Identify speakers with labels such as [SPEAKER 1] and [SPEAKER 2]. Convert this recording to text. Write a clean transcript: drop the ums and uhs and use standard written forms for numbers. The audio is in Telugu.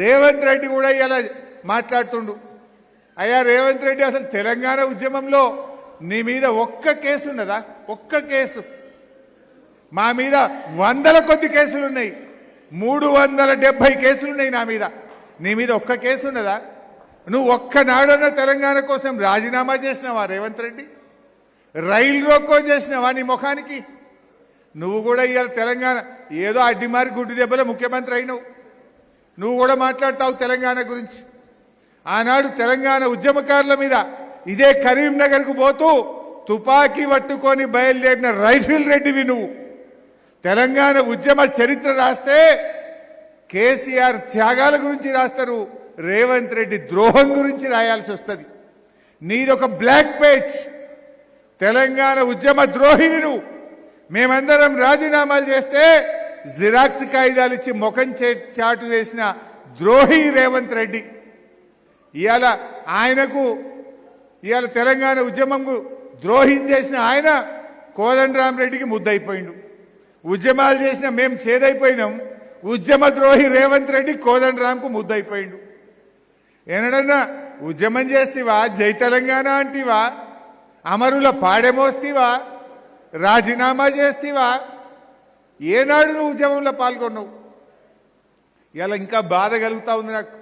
[SPEAKER 1] రేవంత్ రెడ్డి కూడా ఇలా మాట్లాడుతుండు. అయ్యా రేవంత్ రెడ్డి, అసలు తెలంగాణ ఉద్యమంలో నీ మీద ఒక్క కేసు ఉన్నదా? ఒక్క కేసు? మా మీద వందల కొద్ది కేసులు ఉన్నాయి, 370 కేసులున్నాయి నా మీద. నీ మీద ఒక్క కేసు ఉన్నదా? నువ్వు ఒక్కనాడన్నా తెలంగాణ కోసం రాజీనామా చేసినావా రేవంత్ రెడ్డి? రైలు రోకో చేసినావా నీ ముఖానికి? నువ్వు కూడా ఇవాళ తెలంగాణ ఏదో అడ్డిమారి గుడ్డి దెబ్బలో ముఖ్యమంత్రి అయినావు. నువ్వు కూడా మాట్లాడతావు తెలంగాణ గురించి. ఆనాడు తెలంగాణ ఉద్యమకారుల మీద ఇదే కరీంనగర్కు పోతూ తుపాకీ పట్టుకొని బయలుదేరిన రైఫిల్ రెడ్డివి నువ్వు. తెలంగాణ ఉద్యమ చరిత్ర రాస్తే కేసీఆర్ త్యాగాల గురించి రాస్తారు, రేవంత్ రెడ్డి ద్రోహం గురించి రాయాల్సి వస్తుంది. నీదొక బ్లాక్ పేజ్. తెలంగాణ ఉద్యమ ద్రోహివి నువ్వు. మేమందరం రాజీనామాలు చేస్తే జిరాక్స్ కాగితాలు ఇచ్చి ముఖం చాటు వేసిన ద్రోహి రేవంత్ రెడ్డి. ఇవాళ ఆయనకు ఇవాళ తెలంగాణ ఉద్యమంకు ద్రోహం చేసిన ఆయన కోదండరామరెడ్డికి ముద్దయిపోయిండు. ఉద్యమాలు చేసిన మేము చేదైపోయినాం, ఉద్యమ ద్రోహి రేవంత్ రెడ్డి కోదండరాంకు ముద్దయిపోయిండు. ఏనాడన్నా ఉద్యమం చేస్తేవా? జై తెలంగాణ అంటివా? అమరుల పాడెమోస్తీవా? రాజీనామా చేస్తేవా? ఏనాడు నువ్వు ఉద్యమంలో పాల్గొన్నావు? ఇలా ఇంకా బాధ కలుగుతా ఉంది నాకు.